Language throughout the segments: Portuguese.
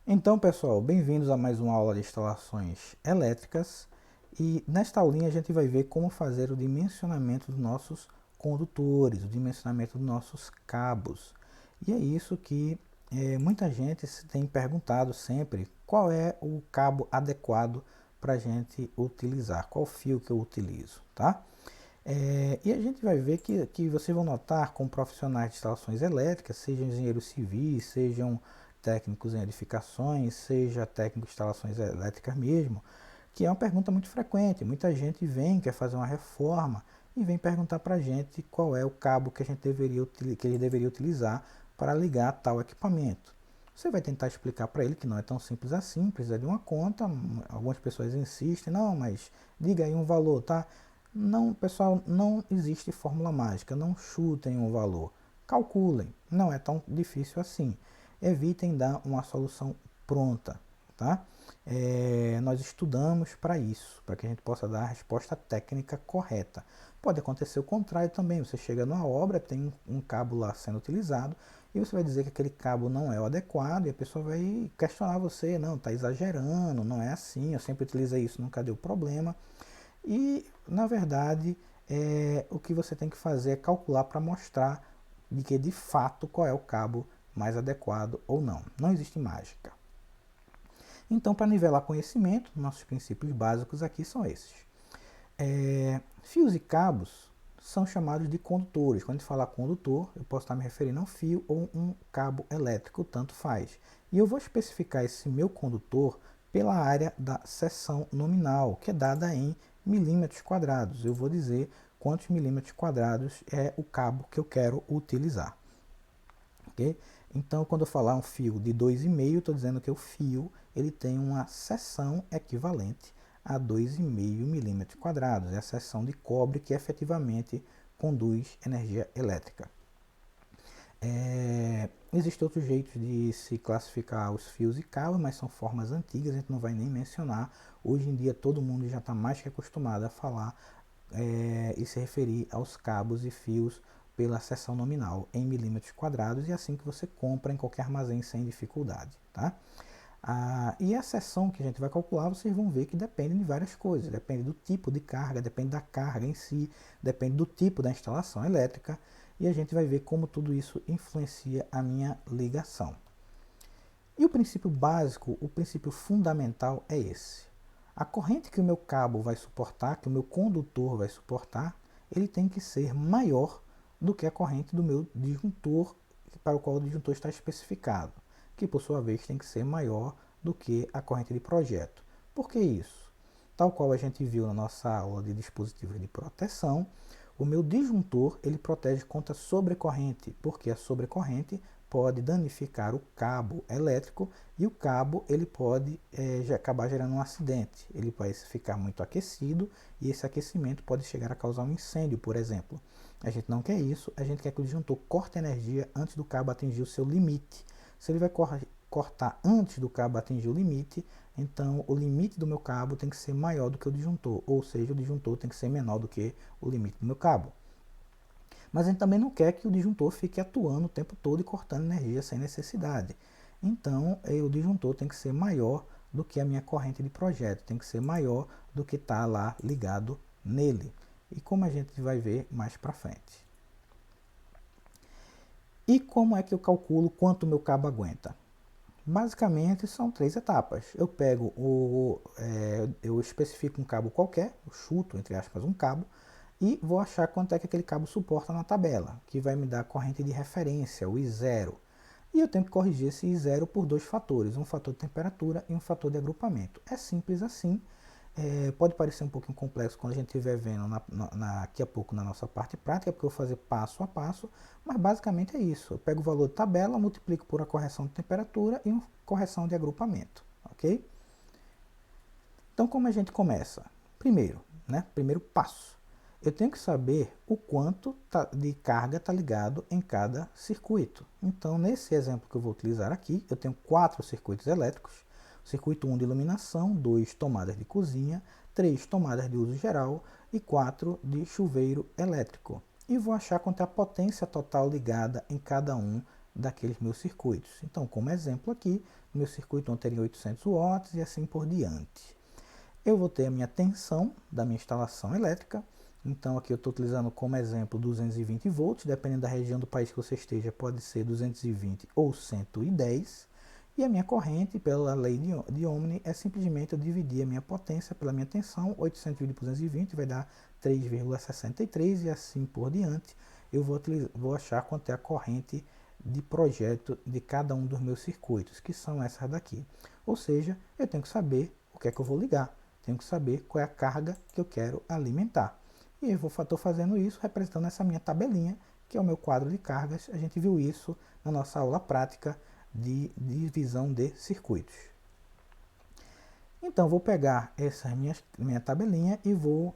Então, pessoal, bem-vindos a mais uma aula de instalações elétricas e nesta aulinha a gente vai ver como fazer o dimensionamento dos nossos condutores, o dimensionamento dos nossos cabos. E é isso que muita gente se tem perguntado sempre, qual é o cabo adequado para a gente utilizar, qual fio que eu utilizo, tá? E a gente vai ver que vocês vão notar com profissionais de instalações elétricas, sejam engenheiros civis, sejam técnicos em edificações, seja técnico de instalações elétricas mesmo, que é uma pergunta muito frequente. Muita gente vem, quer fazer uma reforma e vem perguntar para a gente qual é o cabo que que ele deveria utilizar para ligar tal equipamento. Você vai tentar explicar para ele que não é tão simples assim, precisa de uma conta. Algumas pessoas insistem, não, mas diga aí um valor, tá? Não, pessoal, não existe fórmula mágica, não chutem um valor. Calculem, não é tão difícil assim. Evitem dar uma solução pronta, tá? Nós estudamos para isso, para que a gente possa dar a resposta técnica correta. Pode acontecer o contrário também, você chega numa obra, tem um cabo lá sendo utilizado, e você vai dizer que aquele cabo não é o adequado, e a pessoa vai questionar você, não, está exagerando, não é assim, eu sempre utilizei isso, nunca deu problema. E, na verdade, o que você tem que fazer é calcular para mostrar de que de fato qual é o cabo mais adequado ou não. Não existe mágica. Então, para nivelar conhecimento, nossos princípios básicos aqui são esses. Fios e cabos são chamados de condutores. Quando a gente falar condutor, eu posso estar me referindo a um fio ou um cabo elétrico, tanto faz. E eu vou especificar esse meu condutor pela área da seção nominal, que é dada em milímetros quadrados. Eu vou dizer quantos milímetros quadrados é o cabo que eu quero utilizar. Okay? Então, quando eu falar um fio de 2,5, estou dizendo que o fio ele tem uma seção equivalente a 2,5 milímetros quadrados. É a seção de cobre que efetivamente conduz energia elétrica. Existem outros jeitos de se classificar os fios e cabos, mas são formas antigas, a gente não vai nem mencionar. Hoje em dia todo mundo já está mais que acostumado a falar e se referir aos cabos e fios pela seção nominal em milímetros quadrados, e é assim que você compra em qualquer armazém sem dificuldade. Tá? E a seção que a gente vai calcular, vocês vão ver que depende de várias coisas. Depende do tipo de carga, depende da carga em si, depende do tipo da instalação elétrica, e a gente vai ver como tudo isso influencia a minha ligação. E o princípio básico, o princípio fundamental é esse. A corrente que o meu cabo vai suportar, que o meu condutor vai suportar, ele tem que ser maior do que a corrente do meu disjuntor, para o qual o disjuntor está especificado, que por sua vez tem que ser maior do que a corrente de projeto. Por que isso? Tal qual a gente viu na nossa aula de dispositivos de proteção, o meu disjuntor ele protege contra sobrecorrente, porque a sobrecorrente pode danificar o cabo elétrico e o cabo ele pode acabar gerando um acidente. Ele vai ficar muito aquecido e esse aquecimento pode chegar a causar um incêndio, por exemplo. A gente não quer isso, a gente quer que o disjuntor corte energia antes do cabo atingir o seu limite. Se ele vai cortar antes do cabo atingir o limite, então o limite do meu cabo tem que ser maior do que o disjuntor, ou seja, o disjuntor tem que ser menor do que o limite do meu cabo. Mas a gente também não quer que o disjuntor fique atuando o tempo todo e cortando energia sem necessidade. Então, o disjuntor tem que ser maior do que a minha corrente de projeto, tem que ser maior do que está lá ligado nele. E como a gente vai ver mais para frente. E como é que eu calculo quanto o meu cabo aguenta? Basicamente são três etapas. Eu pego eu especifico um cabo qualquer, eu chuto entre aspas um cabo e vou achar quanto é que aquele cabo suporta na tabela, que vai me dar a corrente de referência, o I0. E eu tenho que corrigir esse I0 por dois fatores, um fator de temperatura e um fator de agrupamento. É simples assim. Pode parecer um pouquinho complexo quando a gente estiver vendo daqui a pouco na nossa parte prática, porque eu vou fazer passo a passo, mas basicamente é isso. Eu pego o valor de tabela, multiplico por a correção de temperatura e uma correção de agrupamento, ok? Então, como a gente começa? Primeiro passo, eu tenho que saber o quanto de carga está ligado em cada circuito. Então, nesse exemplo que eu vou utilizar aqui, eu tenho 4 circuitos elétricos. Circuito 1 de iluminação, 2 tomadas de cozinha, 3 tomadas de uso geral e 4 de chuveiro elétrico. E vou achar quanto é a potência total ligada em cada um daqueles meus circuitos. Então, como exemplo aqui, meu circuito 1 teria 800 watts e assim por diante. Eu vou ter a minha tensão da minha instalação elétrica. Então aqui eu estou utilizando como exemplo 220 volts, dependendo da região do país que você esteja, pode ser 220 ou 110. E a minha corrente, pela lei de Ohms, é simplesmente eu dividir a minha potência pela minha tensão, 800 dividido por 220 vai dar 3,63 e assim por diante. Eu vou achar quanto é a corrente de projeto de cada um dos meus circuitos, que são essas daqui. Ou seja, eu tenho que saber o que é que eu vou ligar, tenho que saber qual é a carga que eu quero alimentar. E eu estou fazendo isso representando essa minha tabelinha, que é o meu quadro de cargas. A gente viu isso na nossa aula prática de divisão de circuitos. Então, vou pegar essa minha tabelinha e vou,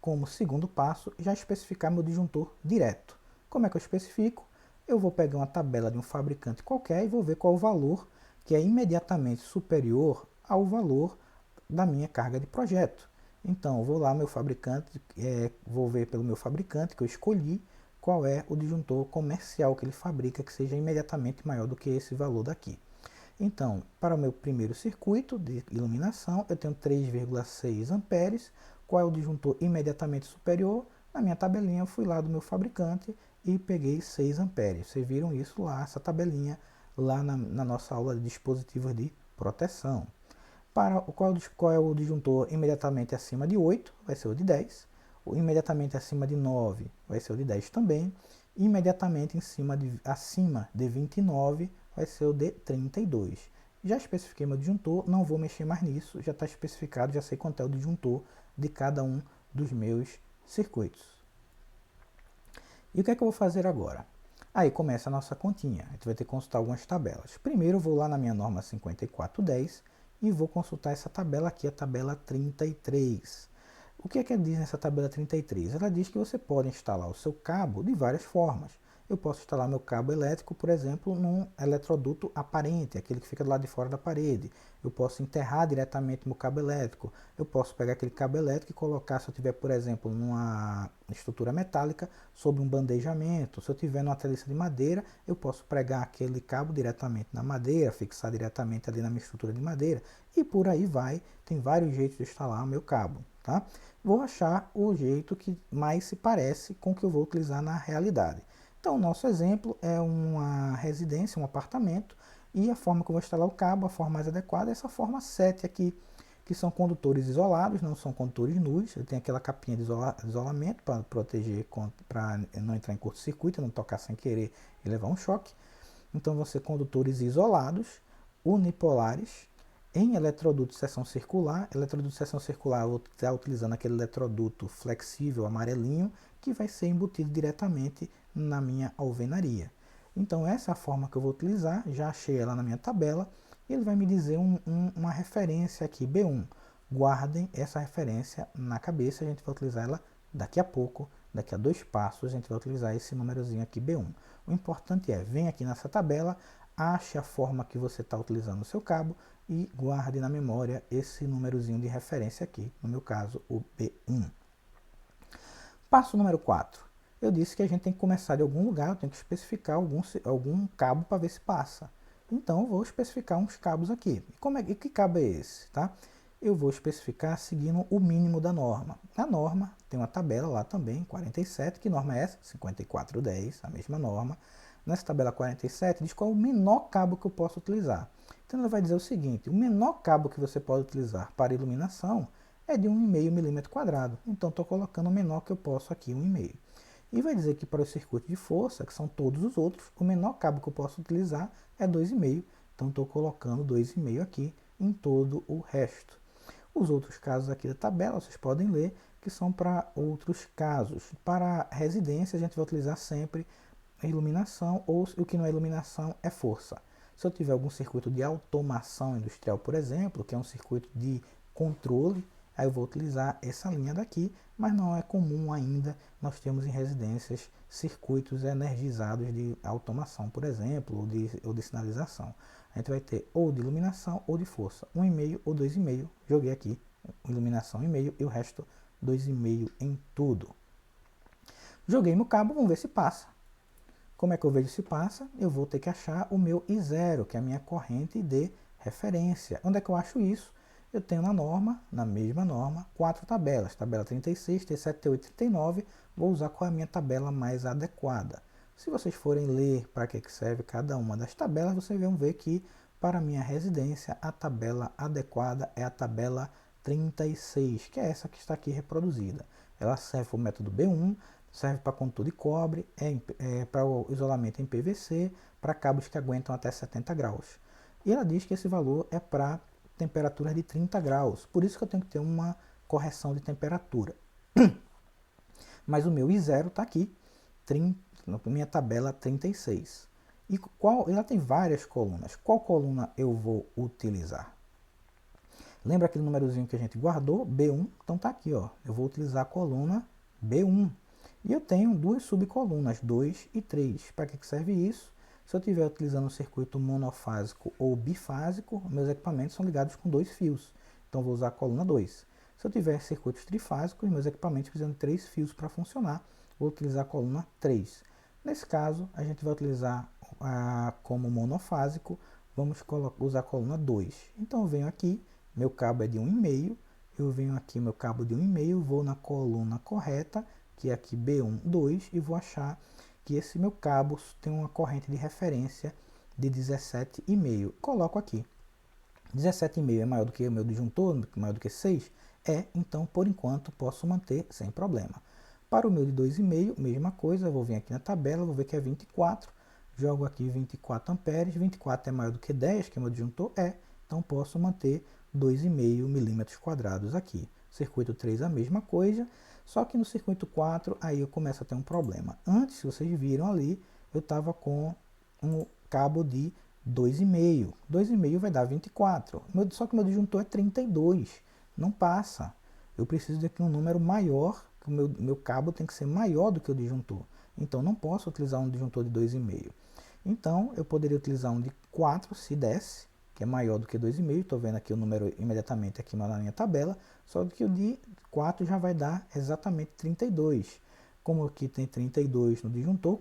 como segundo passo, já especificar meu disjuntor direto. Como é que eu especifico? Eu vou pegar uma tabela de um fabricante qualquer e vou ver qual o valor que é imediatamente superior ao valor da minha carga de projeto. Então, vou lá meu fabricante, vou ver pelo meu fabricante que eu escolhi qual é o disjuntor comercial que ele fabrica que seja imediatamente maior do que esse valor daqui. Então, para o meu primeiro circuito de iluminação, eu tenho 3,6 amperes. Qual é o disjuntor imediatamente superior? Na minha tabelinha, eu fui lá do meu fabricante e peguei 6 amperes. Vocês viram isso lá, essa tabelinha, lá na nossa aula de dispositivos de proteção. Para qual é o disjuntor imediatamente acima de 8, vai ser o de 10. O imediatamente acima de 9 vai ser o de 10 também. Imediatamente acima de 29 vai ser o de 32. Já especifiquei meu disjuntor, não vou mexer mais nisso, já está especificado, já sei quanto é o disjuntor de cada um dos meus circuitos. E o que é que eu vou fazer agora? Aí começa a nossa continha, a gente vai ter que consultar algumas tabelas. Primeiro eu vou lá na minha norma 5410, e vou consultar essa tabela aqui, a tabela 33. O que é que diz nessa tabela 33? Ela diz que você pode instalar o seu cabo de várias formas. Eu posso instalar meu cabo elétrico, por exemplo, num eletroduto aparente, aquele que fica do lado de fora da parede. Eu posso enterrar diretamente meu cabo elétrico. Eu posso pegar aquele cabo elétrico e colocar, se eu tiver, por exemplo, numa estrutura metálica, sobre um bandejamento. Se eu tiver numa treliça de madeira, eu posso pregar aquele cabo diretamente na madeira, fixar diretamente ali na minha estrutura de madeira. E por aí vai, tem vários jeitos de instalar o meu cabo, tá? Vou achar o jeito que mais se parece com o que eu vou utilizar na realidade. Então, o nosso exemplo é uma residência, um apartamento, e a forma que eu vou instalar o cabo, a forma mais adequada é essa forma 7 aqui, que são condutores isolados, não são condutores nus. Ele tem aquela capinha de isolamento para proteger, para não entrar em curto-circuito, não tocar sem querer e levar um choque. Então, vão ser condutores isolados, unipolares, em eletroduto de seção circular. Eletroduto de seção circular, eu vou estar utilizando aquele eletroduto flexível amarelinho, que vai ser embutido diretamente na minha alvenaria. Então essa é a forma que eu vou utilizar, já achei ela na minha tabela, e ele vai me dizer uma referência aqui, B1. Guardem essa referência na cabeça, a gente vai utilizar ela daqui a pouco, daqui a 2 passos, a gente vai utilizar esse númerozinho aqui, B1. O importante é, vem aqui nessa tabela, ache a forma que você está utilizando o seu cabo e guarde na memória esse númerozinho de referência aqui, no meu caso, o B1. Passo número 4. Eu disse que a gente tem que começar de algum lugar, eu tenho que especificar algum cabo para ver se passa. Então, eu vou especificar uns cabos aqui. E que cabo é esse? Tá? Eu vou especificar seguindo o mínimo da norma. Na norma, tem uma tabela lá também, 47. Que norma é essa? 5410, a mesma norma. Nessa tabela 47, diz qual é o menor cabo que eu posso utilizar. Então, ela vai dizer o seguinte, o menor cabo que você pode utilizar para iluminação é de 1,5 milímetro quadrado. Então, estou colocando o menor que eu posso aqui, 1,5. E vai dizer que para o circuito de força, que são todos os outros, o menor cabo que eu posso utilizar é 2,5. Então, estou colocando 2,5 aqui em todo o resto. Os outros casos aqui da tabela, vocês podem ler, que são para outros casos. Para residência, a gente vai utilizar sempre a iluminação, ou o que não é iluminação é força. Se eu tiver algum circuito de automação industrial, por exemplo, que é um circuito de controle, aí eu vou utilizar essa linha daqui, mas não é comum ainda nós temos em residências circuitos energizados de automação, por exemplo, ou de sinalização. A gente vai ter ou de iluminação ou de força, 1,5 ou 2,5, joguei aqui, iluminação 1,5 e o resto 2,5 em tudo. Joguei no cabo, vamos ver se passa. Como é que eu vejo se passa? Eu vou ter que achar o meu I0, que é a minha corrente de referência. Onde é que eu acho isso? Eu tenho na norma, na mesma norma, 4 tabelas. Tabela 36, T7, T8, 39. Vou usar qual é a minha tabela mais adequada. Se vocês forem ler para que serve cada uma das tabelas, vocês vão ver que, para a minha residência, a tabela adequada é a tabela 36, que é essa que está aqui reproduzida. Ela serve para o método B1, serve para condutor de cobre, para o isolamento em PVC, para cabos que aguentam até 70 graus. E ela diz que esse valor é para temperaturas de 30 graus, por isso que eu tenho que ter uma correção de temperatura. Mas o meu I0 está aqui, na minha tabela 36. E ela tem várias colunas. Qual coluna eu vou utilizar? Lembra aquele númerozinho que a gente guardou? B1. Então tá aqui, ó. Eu vou utilizar a coluna B1. E eu tenho duas subcolunas, 2 e 3. Para que serve isso? Se eu estiver utilizando um circuito monofásico ou bifásico, meus equipamentos são ligados com 2 fios. Então vou usar a coluna 2. Se eu tiver circuitos trifásicos, meus equipamentos precisam de 3 fios para funcionar, vou utilizar a coluna 3. Nesse caso, a gente vai utilizar como monofásico, vamos usar a coluna 2. Então eu venho aqui, meu cabo é de 1,5, eu venho aqui meu cabo de 1,5, vou na coluna correta, que é aqui B1, 2, e vou achar que esse meu cabo tem uma corrente de referência de 17,5. Coloco aqui. 17,5 é maior do que o meu disjuntor, maior do que 6? Então por enquanto posso manter sem problema. Para o meu de 2,5, mesma coisa, vou vir aqui na tabela, vou ver que é 24, jogo aqui 24 amperes, 24 é maior do que 10, que é o meu disjuntor? Então posso manter 2,5 milímetros quadrados aqui. Circuito 3 a mesma coisa, só que no circuito 4 aí eu começo a ter um problema. Antes, se vocês viram ali, eu estava com um cabo de 2,5. 2,5 vai dar 24. Só que o meu disjuntor é 32. Não passa. Eu preciso de um número maior, que o meu cabo tem que ser maior do que o disjuntor. Então não posso utilizar um disjuntor de 2,5. Então eu poderia utilizar um de 4 se desse, que é maior do que 2,5. Estou vendo aqui o número imediatamente aqui na minha tabela. Só que o de 4 já vai dar exatamente 32. Como aqui tem 32 no disjuntor,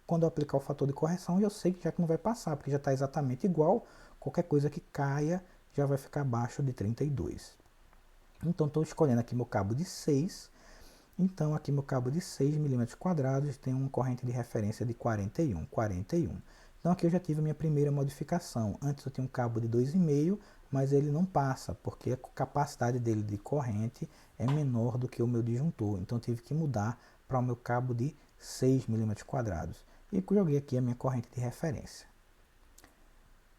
quando eu aplicar o fator de correção, eu sei que já que não vai passar, porque já está exatamente igual. Qualquer coisa que caia já vai ficar abaixo de 32. Então estou escolhendo aqui meu cabo de 6. Então aqui meu cabo de 6 milímetros quadrados tem uma corrente de referência de 41. Então aqui eu já tive a minha primeira modificação. Antes eu tinha um cabo de 2,5, mas ele não passa, porque a capacidade dele de corrente é menor do que o meu disjuntor. Então eu tive que mudar para o meu cabo de 6 milímetros quadrados. E joguei aqui a minha corrente de referência.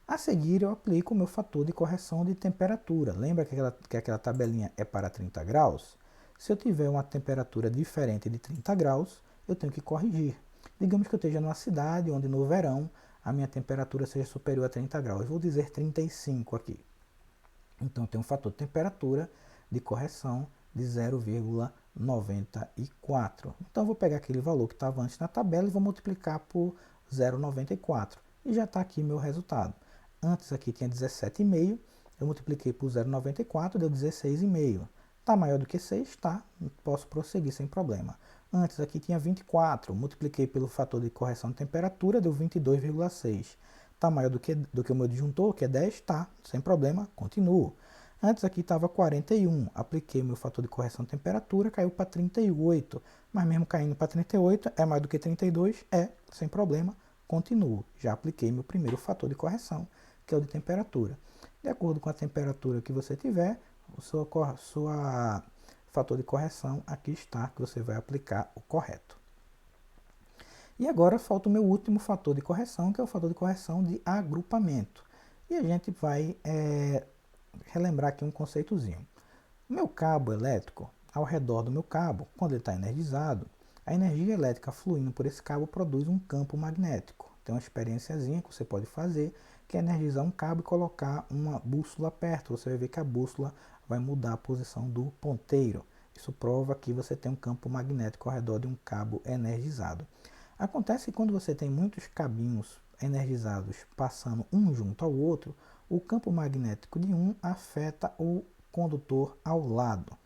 A seguir eu aplico o meu fator de correção de temperatura. Lembra que aquela tabelinha é para 30 graus? Se eu tiver uma temperatura diferente de 30 graus, eu tenho que corrigir. Digamos que eu esteja numa cidade onde no verão a minha temperatura seja superior a 30 graus. Eu vou dizer 35 aqui. Então eu tenho um fator de temperatura de correção de 0,94. Então eu vou pegar aquele valor que estava antes na tabela e vou multiplicar por 0,94. E já está aqui meu resultado. Antes aqui tinha 17,5, eu multipliquei por 0,94, deu 16,5. Está maior do que 6? Tá, posso prosseguir sem problema. Antes aqui tinha 24, multipliquei pelo fator de correção de temperatura, deu 22,6. Está maior do que o meu disjuntor, que é 10? Tá, sem problema, continuo. Antes aqui estava 41, apliquei meu fator de correção de temperatura, caiu para 38. Mas mesmo caindo para 38, é maior do que 32? Sem problema, continuo. Já apliquei meu primeiro fator de correção, que é o de temperatura. De acordo com a temperatura que você tiver, o seu fator de correção aqui está, que você vai aplicar o correto. E agora falta o meu último fator de correção, que é o fator de correção de agrupamento. E a gente vai relembrar aqui um conceitozinho. O meu cabo elétrico, ao redor do meu cabo, quando ele está energizado, a energia elétrica fluindo por esse cabo produz um campo magnético. Tem uma experiênciazinha que você pode fazer, que é energizar um cabo e colocar uma bússola perto. Você vai ver que a bússola vai mudar a posição do ponteiro. Isso prova que você tem um campo magnético ao redor de um cabo energizado. Acontece que quando você tem muitos cabinhos energizados passando um junto ao outro, o campo magnético de um afeta o condutor ao lado.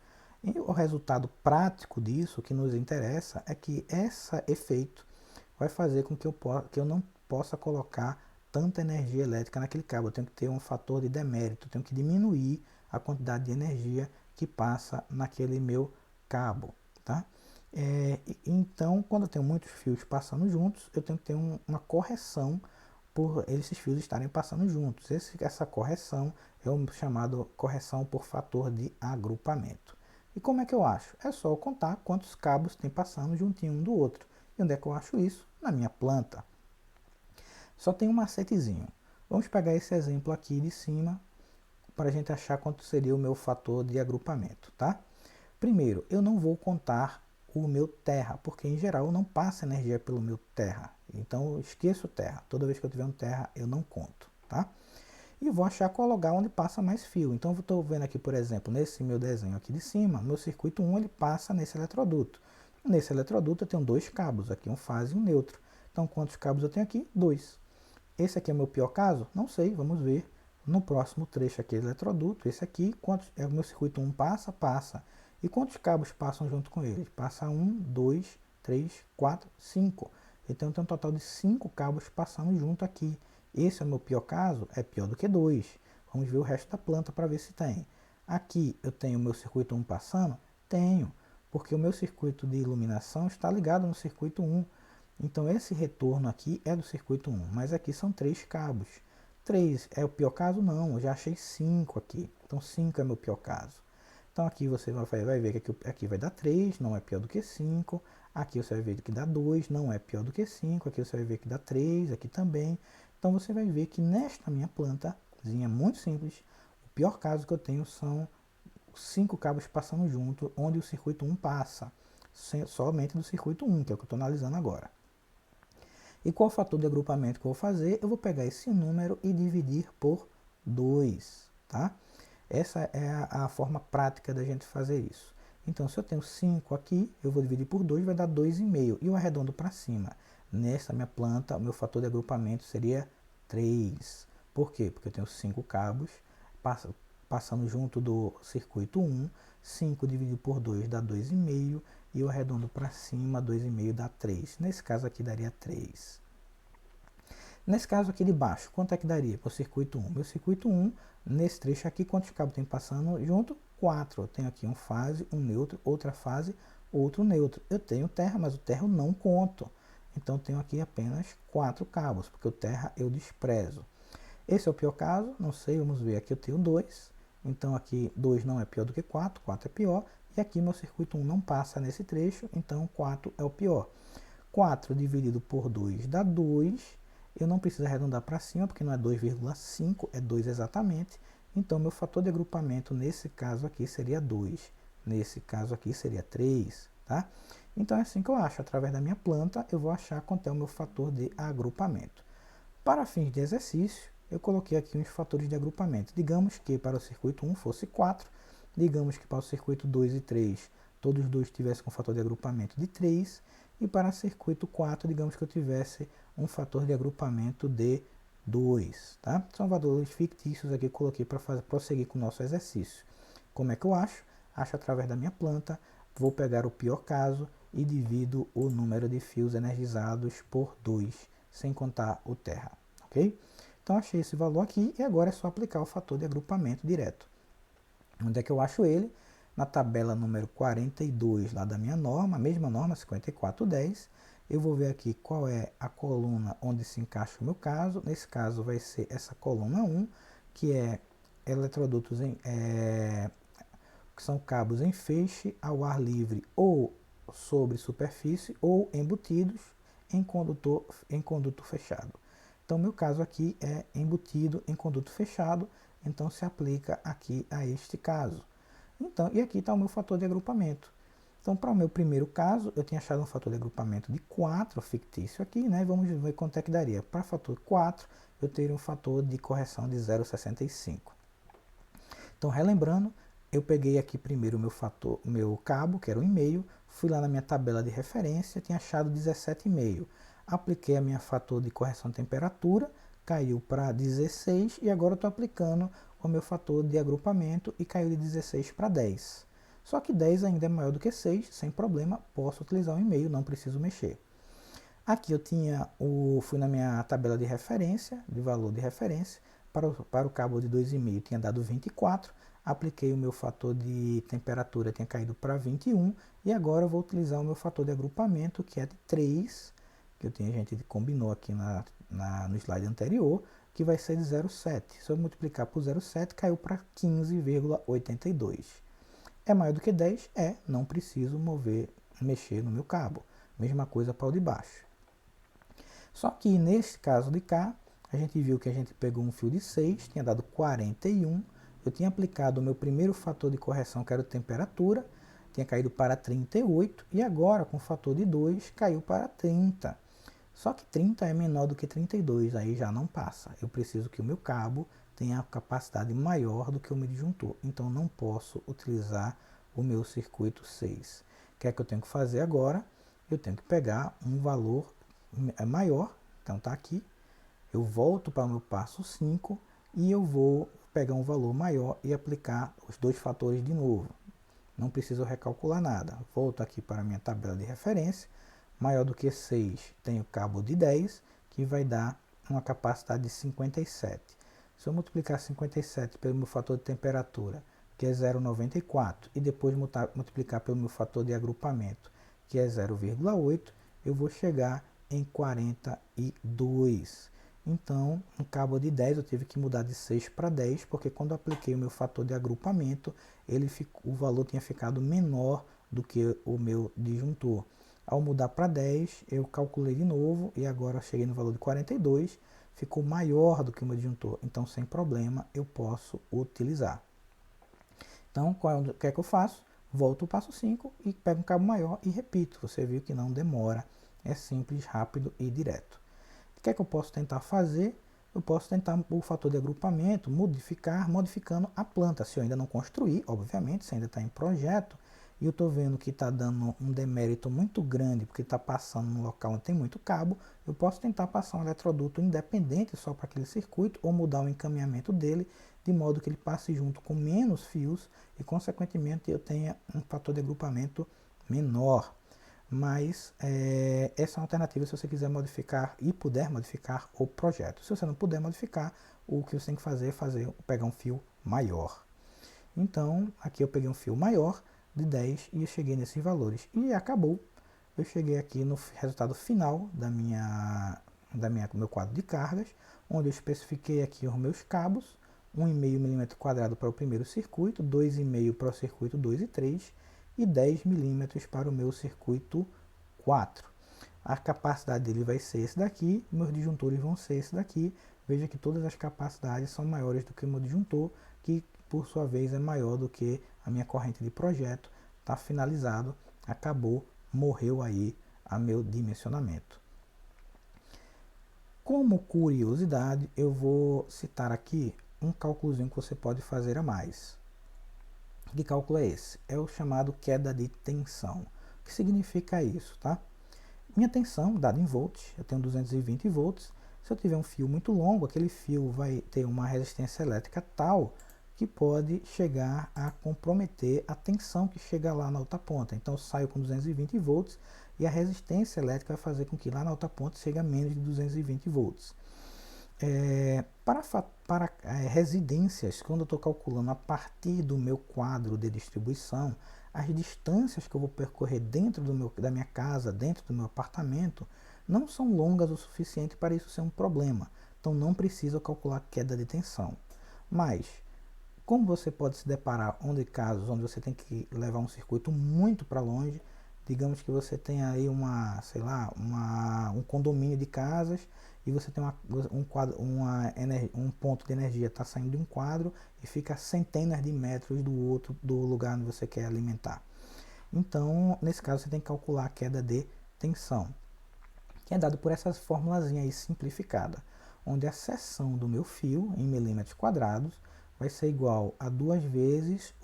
E o resultado prático disso, que nos interessa, é que esse efeito vai fazer com que eu não possa colocar tanta energia elétrica naquele cabo. Eu tenho que ter um fator de demérito, eu tenho que diminuir a quantidade de energia que passa naquele meu cabo, tá? Então, quando eu tenho muitos fios passando juntos, eu tenho que ter uma correção por esses fios estarem passando juntos. Essa correção é o chamado correção por fator de agrupamento. E como é que eu acho? É só eu contar quantos cabos tem passando juntinho um do outro. E onde é que eu acho isso? Na minha planta. Só tem um macetezinho. Vamos pegar esse exemplo aqui de cima para a gente achar quanto seria o meu fator de agrupamento, tá? Primeiro, eu não vou contar o meu terra, porque em geral não passa energia pelo meu terra. Então eu esqueço terra. Toda vez que eu tiver um terra, eu não conto, tá? E vou achar qual lugar onde passa mais fio. Então eu estou vendo aqui, por exemplo, nesse meu desenho aqui de cima, meu circuito 1 ele passa nesse eletroduto. Nesse eletroduto eu tenho dois cabos, aqui um fase e um neutro. Então quantos cabos eu tenho aqui? Dois. Esse aqui é o meu pior caso? Não sei, vamos ver. No próximo trecho aqui do eletroduto, esse aqui, quantos, o meu circuito 1 passa? Passa. E quantos cabos passam junto com ele? Passa 1, 2, 3, 4, 5. Então eu tenho um total de 5 cabos passando junto aqui. Esse é o meu pior caso? É pior do que 2. Vamos ver o resto da planta para ver se tem. Aqui eu tenho o meu circuito 1 passando? Tenho, porque o meu circuito de iluminação está ligado no circuito 1. Então esse retorno aqui é do circuito 1, mas aqui são 3 cabos. 3 é o pior caso? Não, eu já achei 5 aqui. Então 5 é meu pior caso. Então aqui você vai ver que aqui vai dar 3, não é pior do que 5. Aqui você vai ver que dá 2, não é pior do que 5. Aqui você vai ver que dá 3, aqui também. Então você vai ver que nesta minha plantazinha muito simples, o pior caso que eu tenho são 5 cabos passando junto, onde o circuito 1 passa. Somente do circuito 1, que é o que eu estou analisando agora. E qual fator de agrupamento que eu vou fazer? Eu vou pegar esse número e dividir por 2, tá? Essa é a forma prática da gente fazer isso. Então, se eu tenho 5 aqui, eu vou dividir por 2, vai dar 2,5. E eu arredondo para cima. Nessa minha planta, o meu fator de agrupamento seria 3. Por quê? Porque eu tenho 5 cabos passando junto do circuito 1. 5 dividido por 2 dá 2,5. E eu arredondo para cima, 2,5 dá 3. Nesse caso aqui daria 3. Nesse caso aqui de baixo, quanto é que daria para o circuito 1? Meu circuito 1, nesse trecho aqui, quantos cabos tem passando junto? 4. Eu tenho aqui um fase, um neutro, outra fase, outro neutro. Eu tenho terra, mas o terra eu não conto. Então eu tenho aqui apenas 4 cabos, porque o terra eu desprezo. Esse é o pior caso, não sei, vamos ver. Aqui eu tenho 2. Então aqui 2 não é pior do que 4, 4 é pior. E aqui meu circuito 1 não passa nesse trecho, então 4 é o pior. 4 dividido por 2 dá 2. Eu não preciso arredondar para cima, porque não é 2,5, é 2 exatamente. Então meu fator de agrupamento nesse caso aqui seria 2. Nesse caso aqui seria 3, tá? Então é assim que eu acho. Através da minha planta, eu vou achar quanto é o meu fator de agrupamento. Para fins de exercício, eu coloquei aqui uns fatores de agrupamento. Digamos que para o circuito 1 fosse 4. Digamos que para o circuito 2 e 3, todos os dois tivessem um fator de agrupamento de 3. E para o circuito 4, digamos que eu tivesse um fator de agrupamento de 2. Tá? São valores fictícios aqui que eu coloquei para prosseguir com o nosso exercício. Como é que eu acho? Acho através da minha planta. Vou pegar o pior caso e divido o número de fios energizados por 2, sem contar o terra. Ok? Então achei esse valor aqui e agora é só aplicar o fator de agrupamento direto. Onde é que eu acho ele? Na tabela número 42 lá da minha norma, a mesma norma, 5410. Eu vou ver aqui qual é a coluna onde se encaixa o meu caso. Nesse caso vai ser essa coluna 1, que é eletrodutos que são cabos em feixe ao ar livre ou sobre superfície ou embutidos em conduto fechado. Então, meu caso aqui é embutido em conduto fechado, então se aplica aqui a este caso. Então, e aqui está o meu fator de agrupamento. Então, para o meu primeiro caso, eu tinha achado um fator de agrupamento de 4, fictício aqui, né? Vamos ver quanto é que daria. Para fator 4, eu teria um fator de correção de 0,65. Então, relembrando, eu peguei aqui primeiro o meu cabo, que era o 1,5, fui lá na minha tabela de referência, tinha achado 17,5. Apliquei a minha fator de correção de temperatura, caiu para 16 e agora eu estou aplicando o meu fator de agrupamento e caiu de 16 para 10. Só que 10 ainda é maior do que 6, sem problema, posso utilizar o 1,5, não preciso mexer. Aqui eu fui na minha tabela de referência, de valor de referência, para o cabo de 2,5 tinha dado 24, apliquei o meu fator de temperatura, tinha caído para 21, e agora eu vou utilizar o meu fator de agrupamento, que é de 3, que a gente combinou aqui no slide anterior, que vai ser de 0,7. Se eu multiplicar por 0,7, caiu para 15,82. É maior do que 10? É, não preciso mexer no meu cabo. Mesma coisa para o de baixo. Só que nesse caso de cá, a gente viu que a gente pegou um fio de 6, tinha dado 41. Eu tinha aplicado o meu primeiro fator de correção, que era a temperatura, tinha caído para 38, e agora com o fator de 2 caiu para 30. Só que 30 é menor do que 32, aí já não passa. Eu preciso que o meu cabo tenha capacidade maior do que o meu disjuntor, então não posso utilizar o meu circuito 6. O que é que eu tenho que fazer agora? Eu tenho que pegar um valor maior, então está aqui, eu volto para o meu passo 5 e eu vou pegar um valor maior e aplicar os dois fatores de novo. Não preciso recalcular nada. Volto aqui para a minha tabela de referência. Maior do que 6, tenho cabo de 10, que vai dar uma capacidade de 57. Se eu multiplicar 57 pelo meu fator de temperatura, que é 0,94, e depois multiplicar pelo meu fator de agrupamento, que é 0,8, eu vou chegar em 42. Então, um cabo de 10 eu tive que mudar de 6 para 10, porque quando eu apliquei o meu fator de agrupamento, o valor tinha ficado menor do que o meu disjuntor. Ao mudar para 10, eu calculei de novo e agora cheguei no valor de 42, ficou maior do que o meu disjuntor, então sem problema eu posso utilizar. Então, o que é que eu faço? Volto o passo 5 e pego um cabo maior e repito. Você viu que não demora, é simples, rápido e direto. O que é que eu posso tentar fazer? Eu posso tentar o fator de agrupamento, modificando a planta. Se eu ainda não construí, obviamente, se ainda está em projeto, e eu estou vendo que está dando um demérito muito grande, porque está passando num local onde tem muito cabo, eu posso tentar passar um eletroduto independente só para aquele circuito, ou mudar o encaminhamento dele, de modo que ele passe junto com menos fios, e consequentemente eu tenha um fator de agrupamento menor. Mas essa é uma alternativa se você quiser modificar e puder modificar o projeto. Se você não puder modificar, o que você tem que fazer é pegar um fio maior. Então, aqui eu peguei um fio maior de 10 e eu cheguei nesses valores. E acabou. Eu cheguei aqui no resultado final do meu quadro de cargas, onde eu especifiquei aqui os meus cabos, 1,5 mm² para o primeiro circuito, 2,5 para o circuito 2 e 3 e 10 milímetros para o meu circuito 4. A capacidade dele vai ser esse daqui, meus disjuntores vão ser esse daqui. Veja que todas as capacidades são maiores do que o meu disjuntor, que por sua vez é maior do que a minha corrente de projeto. Está finalizado, acabou, morreu aí a meu dimensionamento. Como curiosidade, eu vou citar aqui um cálculozinho que você pode fazer a mais. Que cálculo é esse? É o chamado queda de tensão. O que significa isso, tá? Minha tensão, dada em volts, eu tenho 220 volts. Se eu tiver um fio muito longo, aquele fio vai ter uma resistência elétrica tal que pode chegar a comprometer a tensão que chega lá na outra ponta. Então eu saio com 220 volts e a resistência elétrica vai fazer com que lá na outra ponta chegue a menos de 220 volts. Para residências, quando eu estou calculando a partir do meu quadro de distribuição, as distâncias que eu vou percorrer dentro da minha casa, dentro do meu apartamento, não são longas o suficiente para isso ser um problema. Então não precisa calcular queda de tensão. Mas, como você pode se deparar casos onde você tem que levar um circuito muito para longe, digamos que você tem aí um condomínio de casas e você tem um ponto de energia está saindo de um quadro e fica a centenas de metros do lugar onde você quer alimentar. Então, nesse caso, você tem que calcular a queda de tensão, que é dado por essa formulazinha aí simplificada, onde a seção do meu fio em milímetros quadrados vai ser igual a 2 vezes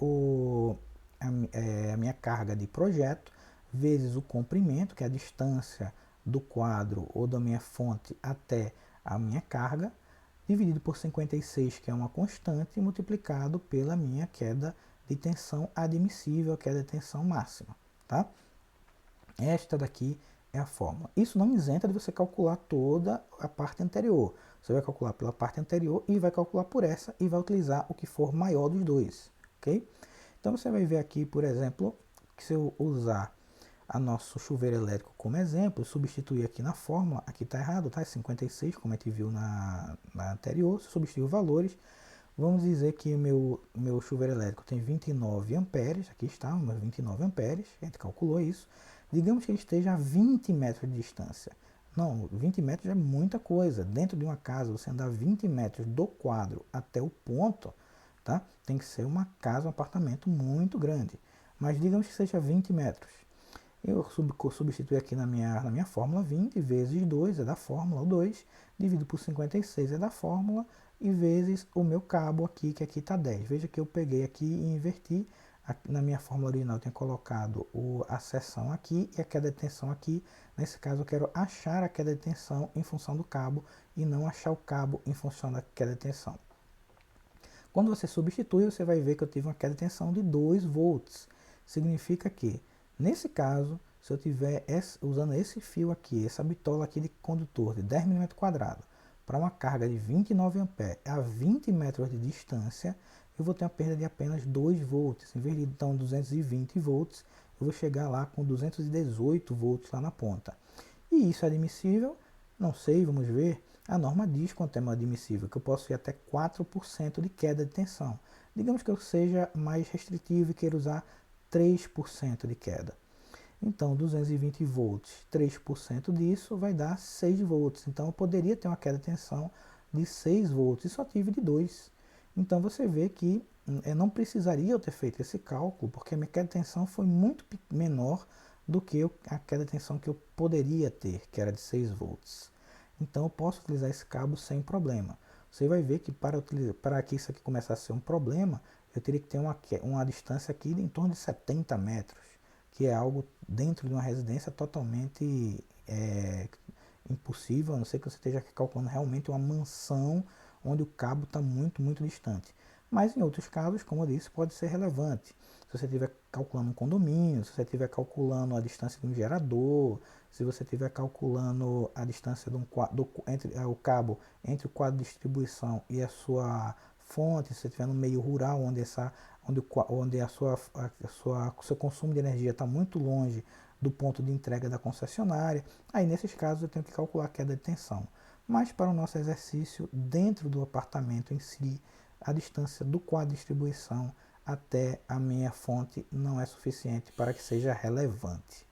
a minha carga de projeto, vezes o comprimento, que é a distância do quadro ou da minha fonte até a minha carga, dividido por 56, que é uma constante, multiplicado pela minha queda de tensão admissível, queda de tensão máxima. Tá? Esta daqui é a fórmula. Isso não isenta de você calcular toda a parte anterior. Você vai calcular pela parte anterior e vai calcular por essa e vai utilizar o que for maior dos dois, ok? Então você vai ver aqui, por exemplo, que se eu usar a nosso chuveiro elétrico como exemplo, substituir aqui na fórmula, aqui está errado, tá? É 56, como a gente viu na anterior, substituir os valores. Vamos dizer que o meu chuveiro elétrico tem 29 amperes, aqui está, meus 29 amperes, a gente calculou isso. Digamos que ele esteja a 20 metros de distância. Não, 20 metros é muita coisa. Dentro de uma casa, você andar 20 metros do quadro até o ponto, tá? Tem que ser uma casa, um apartamento muito grande. Mas digamos que seja 20 metros. Eu substituo aqui na minha fórmula 20 vezes 2 é da fórmula, o 2, dividido por 56 é da fórmula, e vezes o meu cabo aqui, que aqui está 10. Veja que eu peguei aqui e inverti. Na minha fórmula original eu tinha colocado a seção aqui e a queda de tensão aqui. Nesse caso eu quero achar a queda de tensão em função do cabo e não achar o cabo em função da queda de tensão. Quando você substitui, você vai ver que eu tive uma queda de tensão de 2 volts. Significa que, nesse caso, se eu estiver usando esse fio aqui, essa bitola aqui de condutor de 10 mm², para uma carga de 29 A a 20 metros de distância, eu vou ter uma perda de apenas 2 volts. Em vez de então 220 volts, eu vou chegar lá com 218 volts lá na ponta. E isso é admissível? Não sei, vamos ver. A norma diz quanto é admissível, que eu posso ir até 4% de queda de tensão. Digamos que eu seja mais restritivo e queira usar 3% de queda. Então, 220 volts, 3% disso vai dar 6 volts. Então, eu poderia ter uma queda de tensão de 6 volts e só tive de 2. Então, você vê que eu não precisaria eu ter feito esse cálculo, porque a minha queda de tensão foi muito menor do que a queda de tensão que eu poderia ter, que era de 6 volts. Então, eu posso utilizar esse cabo sem problema. Você vai ver que para que isso aqui começasse a ser um problema, eu teria que ter uma distância aqui de em torno de 70 metros, que é algo dentro de uma residência totalmente impossível, a não ser que você esteja calculando realmente uma mansão onde o cabo está muito, muito distante. Mas em outros casos, como eu disse, pode ser relevante. Se você estiver calculando um condomínio, se você estiver calculando a distância de um gerador, se você estiver calculando a distância entre o cabo entre o quadro de distribuição e a sua fonte, se você estiver no meio rural, onde o seu consumo de energia está muito longe do ponto de entrega da concessionária, aí nesses casos eu tenho que calcular a queda de tensão. Mas para o nosso exercício, dentro do apartamento em si, a distância do quadro de distribuição até a minha fonte não é suficiente para que seja relevante.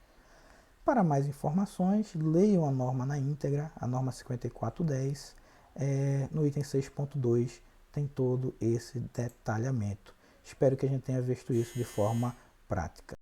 Para mais informações, leiam a norma na íntegra, a norma 5410, no item 6.2 tem todo esse detalhamento. Espero que a gente tenha visto isso de forma prática.